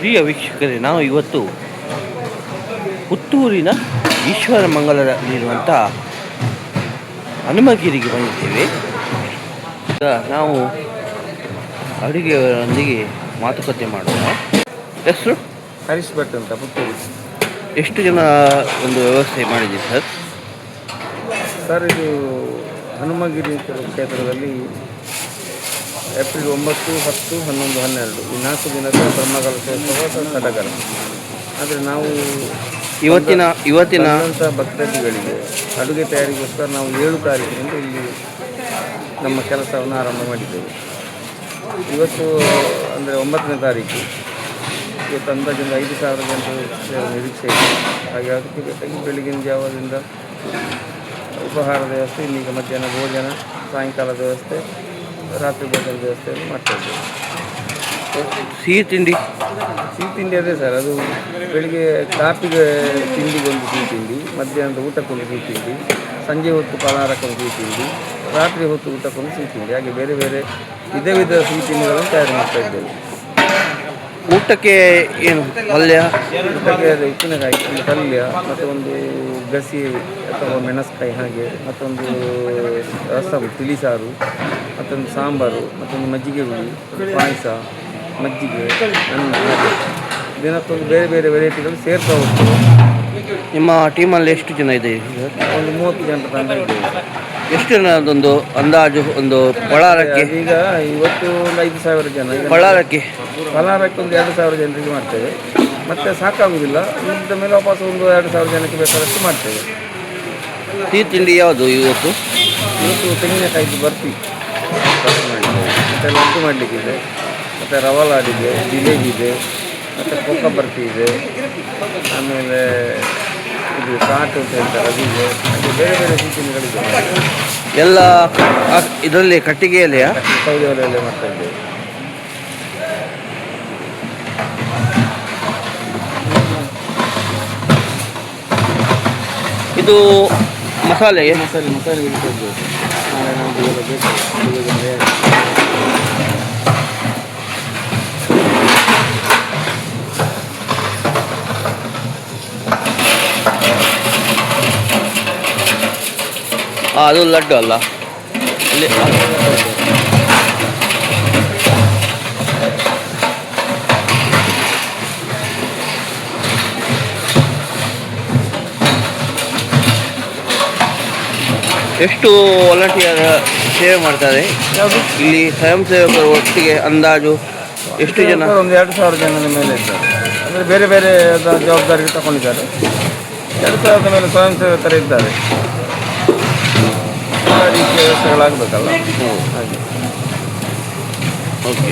ಪ್ರಿಯ ವೀಕ್ಷಕರೇ, ನಾವು ಇವತ್ತು ಪುತ್ತೂರಿನ ಈಶ್ವರ ಮಂಗಲದಲ್ಲಿರುವಂಥ ಹನುಮಗಿರಿಗೆ ಬಂದಿದ್ದೇವೆ. ಈಗ ನಾವು ಅಡುಗೆಯವರೊಂದಿಗೆ ಮಾತುಕತೆ ಮಾಡೋಣ. ಹೆಸರು ಹರೀಶ್ ಭಟ್ ಅಂತ, ಪುತ್ತೂರು. ಎಷ್ಟು ಜನ ಒಂದು ವ್ಯವಸ್ಥೆ ಮಾಡಿದ್ದೀವಿ ಸರ್? ಸರ್, ಇದು ಹನುಮಗಿರಿ ಕ್ಷೇತ್ರದಲ್ಲಿ ಏಪ್ರಿಲ್ 9, 10, 11, 12 ಈ 4 ದಿನದ ಬ್ರಹ್ಮಕಲಶೋತ್ಸವ ಸಡಗರ. ಆದರೆ ನಾವು ಇವತ್ತಿನ ಭಕ್ತಾದಿಗಳಿಗೆ ಅಡುಗೆ ತಯಾರಿಗೋಸ್ಕರ ನಾವು 7 ತಾರೀಕಿನಿಂದ ಇಲ್ಲಿ ನಮ್ಮ ಕೆಲಸವನ್ನು ಆರಂಭ ಮಾಡಿದ್ದೇವೆ. ಇವತ್ತು ಅಂದರೆ 9ನೇ ತಾರೀಕು. ಇವತ್ತು ಅಂದಾಜಿಂದ 5,000 ಜನರ ನಿರೀಕ್ಷೆ ಇದೆ. ಹಾಗೆ ಅದಕ್ಕೆ ಬೇಕಾಗಿ ಬೆಳಗಿನ ಜಾವದಿಂದ ಉಪಹಾರದ ವ್ಯವಸ್ಥೆ, ಇನ್ನೀಗ ಮಧ್ಯಾಹ್ನ ಭೋಜನ, ಸಾಯಂಕಾಲದ ವ್ಯವಸ್ಥೆ, ರಾತ್ರಿ ಭೋಜನದ ವ್ಯವಸ್ಥೆಯನ್ನು ಮಾಡ್ತಾಯಿದ್ದೇವೆ. ಸಿಹಿ ತಿಂಡಿ ಅದೇ ಸರ್. ಅದು ಬೆಳಿಗ್ಗೆ ಕಾಫಿಗೆ ತಿಂಡಿಗೊಂದು ಸಿಹಿ ತಿಂಡಿ, ಮಧ್ಯಾಹ್ನದ ಊಟಕ್ಕೊಂದು ಸಿಹಿ ತಿಂಡಿ, ಸಂಜೆ ಹೊತ್ತು ಫಲಾಹಾರಕ್ಕೊಂದು ಸಿಹಿ ತಿಂಡಿ, ರಾತ್ರಿ ಹೊತ್ತು ಊಟಕ್ಕೊಂದು ಸಿಹಿ ತಿಂಡಿ, ಹಾಗೆ ಬೇರೆ ಬೇರೆ ವಿಧ ಸಿಹಿ ತಿಂಡಿಗಳನ್ನು ತಯಾರು ಮಾಡ್ತಾಯಿದ್ದೇವೆ. ಊಟಕ್ಕೆ ಏನು ಪಲ್ಯ? ಊಟಕ್ಕೆ ಅದು ಉಪ್ಪಿನಕಾಯಿ, ಒಂದು ಪಲ್ಯ, ಮತ್ತು ಒಂದು ಗಸಿ ಅಥವಾ ಮೆಣಸ್ಕಾಯಿ, ಹಾಗೆ ಮತ್ತೊಂದು ರಸಂ, ತಿಳಿಸಾರು, ಮತ್ತೊಂದು ಸಾಂಬಾರು, ಮತ್ತೊಂದು ಮಜ್ಜಿಗೆ ಹುಳಿ, ಪಾಯಸ, ಮಜ್ಜಿಗೆ, ಅನ್ನ, ಹಾಗೆ ದಿನಕ್ಕೊಂದು ಬೇರೆ ಬೇರೆ ವೆರೈಟಿಗಳು ಸೇರ್ತಾ ಹೋಗ್ತವೆ. ನಿಮ್ಮ ಟೀಮಲ್ಲಿ ಎಷ್ಟು ಜನ ಇದೆ? ಒಂದು 30 ಜನರ ತಂಡ ಇದ್ದೇವೆ. ಎಷ್ಟು ಜನದೊಂದು ಅಂದಾಜು ಒಂದು ಫಲಾಹಾರಕ್ಕೆ? ಈಗ ಇವತ್ತು ಒಂದು 5,000 ಜನ. ಫಲಾಹಾರಕ್ಕೆ ಒಂದು 2,000 ಜನರಿಗೆ ಮಾಡ್ತೇವೆ. ಮತ್ತು ಸಾಕಾಗುವುದಿಲ್ಲ, ಇದ್ದ ಮೇಲೆ ವಾಪಸ್ ಒಂದು 2,000 ಜನಕ್ಕೆ ಬೇಕಾದಷ್ಟು ಮಾಡ್ತೇವೆ. ಸಿಹಿ ತಿಂಡಿ ಯಾವುದು ಇವತ್ತು? ತೆಂಗಿನಕಾಯಿದು ಬರ್ಫಿ ಮಾಡಿದ್ದೇವೆ, ಮತ್ತು ಲಡ್ಡು ಮಾಡಲಿಕ್ಕಿದೆ, ಮತ್ತು ರವಾ ಲಾಡಿದೆ, ಜಿಲೇಬಿ ಇದೆ, ಮತ್ತು ಕೊಕ್ಕ ಬರ್ಫಿ ಇದೆ, ಆಮೇಲೆ ಇದು ಸಾಟು ಅಂತ ಹೇಳ್ತಾರೆ ಅದಿದೆ, ಹಾಗೆ ಬೇರೆ ಬೇರೆ ಸಿಹಿ ತಿಂಡಿಗಳಿದೆ. ಎಲ್ಲ ಇದರಲ್ಲಿ ಕಟ್ಟಿಗೆಯಲ್ಲಿಯಾ? ಸೌದೆ ಒಲೆಯಲ್ಲೇ ಮಾಡ್ತಾ ಇದ್ದೇವೆ. ಇದು ಮಸಾಲೆ ಇಡ್ತಿದ್ದೇವೆ. ನಾಳೆ ನಮ್ಮದು ಎಲ್ಲ ಬೇಕು. ಅದು ಲಡ್ಡು ಅಲ್ಲ ಇಲ್ಲಿ? ಎಷ್ಟು ವಾಲಂಟಿಯರ್ ಸೇವೆ ಮಾಡ್ತಾರೆ ಇಲ್ಲಿ? ಸ್ವಯಂ ಸೇವಕರು ಒಟ್ಟಿಗೆ ಅಂದಾಜು ಎಷ್ಟು ಜನ? ಒಂದು 2,000 ಜನದ ಮೇಲೆ ಇದ್ದಾರೆ. ಅಂದರೆ ಬೇರೆ ಬೇರೆ ಜವಾಬ್ದಾರಿ ತಗೊಂಡಿದ್ದಾರೆ. 2,000 ಮೇಲೆ ಸ್ವಯಂ ಸೇವಕರು ಇದ್ದಾರೆ. ರೀತಿಯ ವ್ಯವಸ್ಥೆಗಳಾಗಬೇಕಲ್ಲ, ಹಾಗೆ. ಓಕೆ.